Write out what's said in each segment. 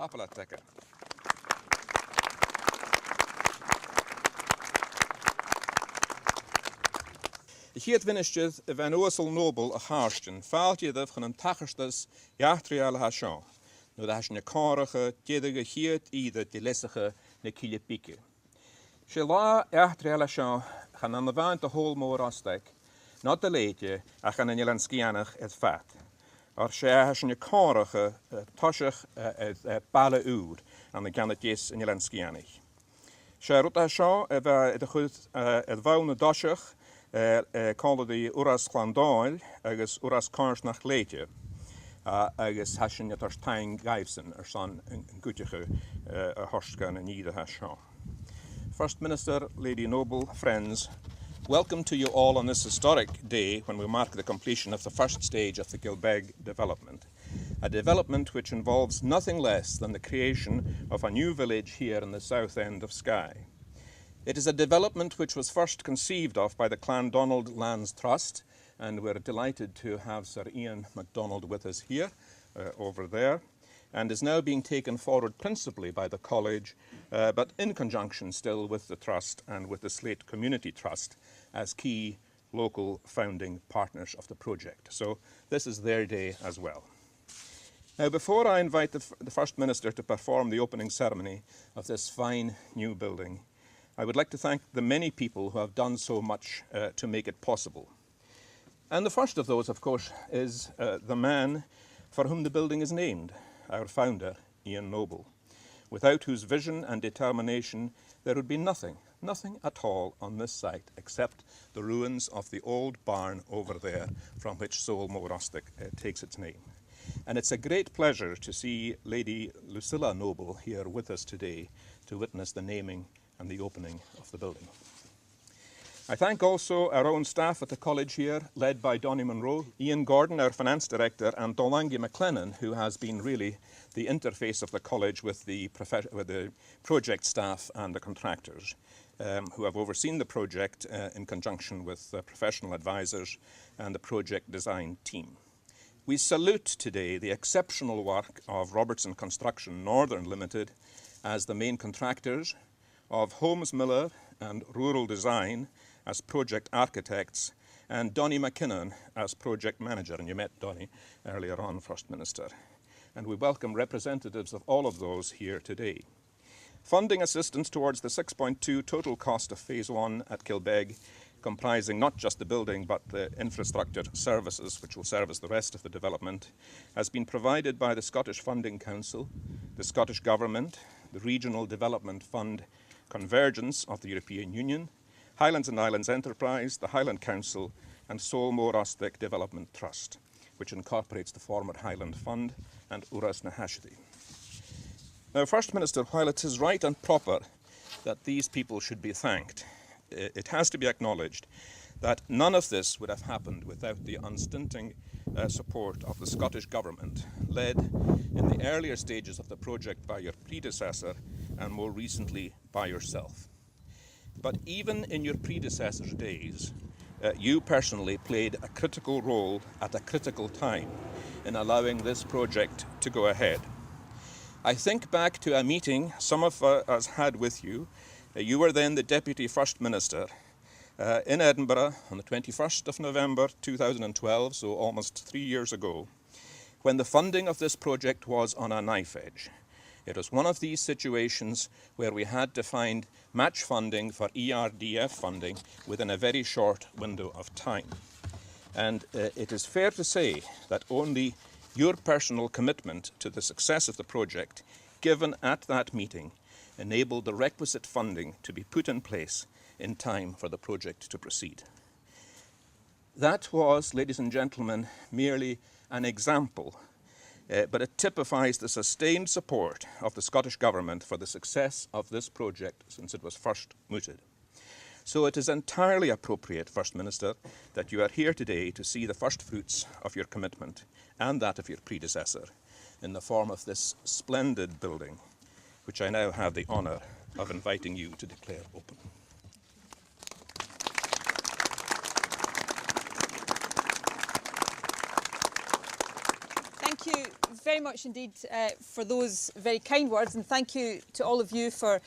Apalateca. Hiet vinnishtith van Oifigeil Nobail a Harstin, faaltjidh van een tachestes jachtriale hashon. No da hasne karige, tjedige hiet ieder die lessige ne kilepike. Shela jachtriale hashon gaan aan de waan te Sabhal Mòr Ostaig, not de leedje, a gaan in Jelenskianach het vat. Or she hasne karige, toshig het balle uur, aan de ganetjes in Jelenskianach. She rot hashon, de goed, het woune doshig, called the Fosgladh agus Cairnsnach Leithe agus hasin at Tain Gaivson son in Gutiche a Horskan and Ida Hashaw. First Minister, Lady Nobail, friends, welcome to you all on this historic day when we mark the completion of the first stage of the Kilbeg development. A development which involves nothing less than the creation of a new village here in the south end of Skye. It is a development which was first conceived of by the Clandonald Lands Trust, and we're delighted to have Sir Iain MacDonald with us here, over there, and is now being taken forward principally by the college, but in conjunction still with the trust and with the Slate Community Trust as key local founding partners of the project. So this is their day as well. Now, before I invite the First Minister to perform the opening ceremony of this fine new building, I would like to thank the many people who have done so much to make it possible. And the first of those, of course, is the man for whom the building is named, our founder, Iain Nobail, without whose vision and determination there would be nothing at all on this site except the ruins of the old barn over there from which Sabhal Mòr Ostaig takes its name. And it's a great pleasure to see Lady Lucilla Nobail here with us today to witness the naming and the opening of the building. I thank also our own staff at the college here, led by Donny Monroe, Ian Gordon, our finance director, and Dolangi McLennan, who has been really the interface of the college with the project staff and the contractors, who have overseen the project in conjunction with professional advisors and the project design team. We salute today the exceptional work of Robertson Construction Northern Limited as the main contractors, of Holmes Miller and Rural Design as project architects, and Donny McKinnon as project manager. And you met Donny earlier on, First Minister. And we welcome representatives of all of those here today. Funding assistance towards the 6.2 total cost of Phase 1 at Kilbeg, comprising not just the building but the infrastructure services which will service the rest of the development, has been provided by the Scottish Funding Council, the Scottish Government, the Regional Development Fund Convergence of the European Union, Highlands and Islands Enterprise, the Highland Council, and Sabhal Mòr Ostaig Development Trust, which incorporates the former Highland Fund and Uras na Hashdi. Now, First Minister, while it is right and proper that these people should be thanked, it has to be acknowledged that none of this would have happened without the unstinting support of the Scottish Government, led in the earlier stages of the project by your predecessor and more recently by yourself. But even in your predecessor's days, you personally played a critical role at a critical time in allowing this project to go ahead. I think back to a meeting some of us had with you. You were then the Deputy First Minister in Edinburgh on the 21st of November 2012, so almost 3 years ago, when the funding of this project was on a knife edge. It was one of these situations where we had to find match funding for ERDF funding within a very short window of time. And it is fair to say that only your personal commitment to the success of the project, given at that meeting, enabled the requisite funding to be put in place in time for the project to proceed. That was, ladies and gentlemen, merely an example, but it typifies the sustained support of the Scottish Government for the success of this project since it was first mooted. So it is entirely appropriate, First Minister, that you are here today to see the first fruits of your commitment and that of your predecessor in the form of this splendid building, which I now have the honour of inviting you to declare open. Thank you very much indeed for those very kind words, and thank you to all of you for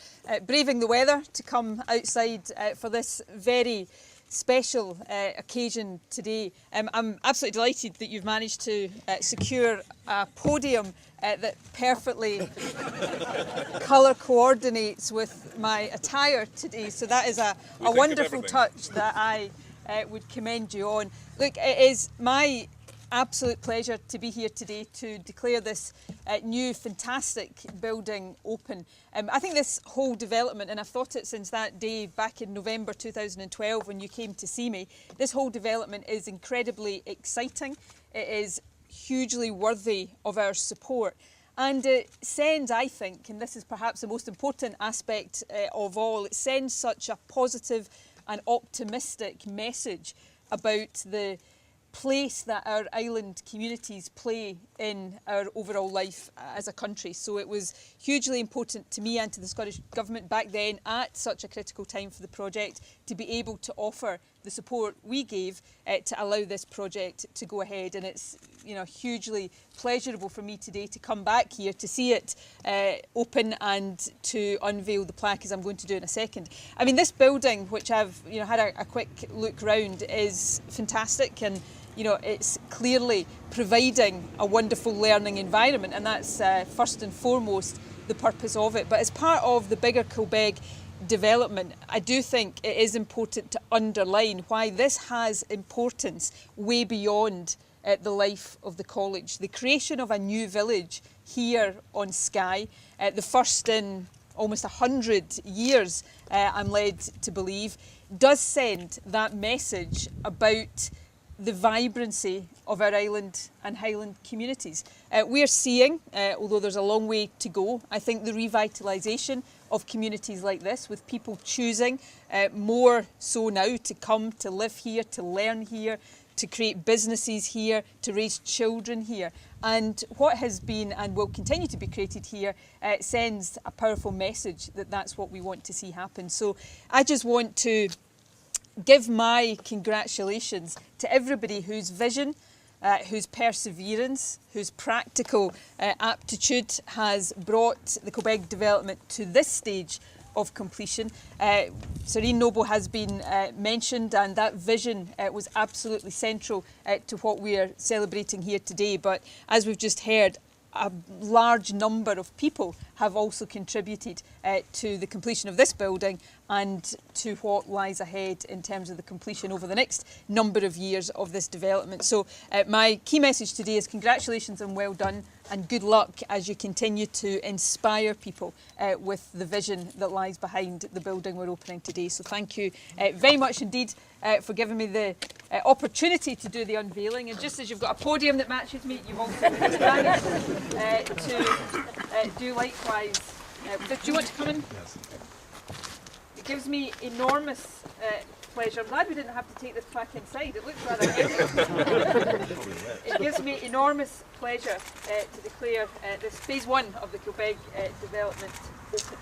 braving the weather to come outside for this very special occasion today. I'm absolutely delighted that you've managed to secure a podium that perfectly colour coordinates with my attire today, so that is a wonderful touch that I would commend you on. Look, it is my absolute pleasure to be here today to declare this new fantastic building open. I think this whole development, and I've thought it since that day back in November 2012 when you came to see me, this whole development is incredibly exciting. It is hugely worthy of our support. And it sends, I think, and this is perhaps the most important aspect of all, it sends such a positive and optimistic message about the place that our island communities play in our overall life as a country. So it was hugely important to me and to the Scottish Government back then at such a critical time for the project to be able to offer the support we gave to allow this project to go ahead. And it's hugely pleasurable for me today to come back here to see it open and to unveil the plaque, as I'm going to do in a second. I mean, this building, which I've had a quick look round, is fantastic, and it's clearly providing a wonderful learning environment, and that's first and foremost the purpose of it. But as part of the bigger Kilbeg development, I do think it is important to underline why this has importance way beyond the life of the college. The creation of a new village here on Skye, the first in almost 100 years, I'm led to believe, does send that message about the vibrancy of our island and highland communities. We're seeing, although there's a long way to go, I think the revitalisation of communities like this, with people choosing more so now to come to live here, to learn here, to create businesses here, to raise children here. And what has been and will continue to be created here sends a powerful message that that's what we want to see happen. So I just want to give my congratulations to everybody whose vision, whose perseverance, whose practical aptitude has brought the Kilbeg development to this stage of completion. Sir Iain Nobail has been mentioned, and that vision was absolutely central to what we are celebrating here today. But as we've just heard, a large number of people have also contributed to the completion of this building and to what lies ahead in terms of the completion over the next number of years of this development. So my key message today is congratulations and well done, and good luck as you continue to inspire people with the vision that lies behind the building we're opening today. So thank you very much indeed for giving me the opportunity to do the unveiling. And just as you've got a podium that matches me, you've also got to do likewise. Do you want to come in? Yes. It gives me enormous pleasure. I'm glad we didn't have to take this plaque inside. It looks rather heavy. It gives me enormous pleasure to declare this phase 1 of the Kilbeg development open.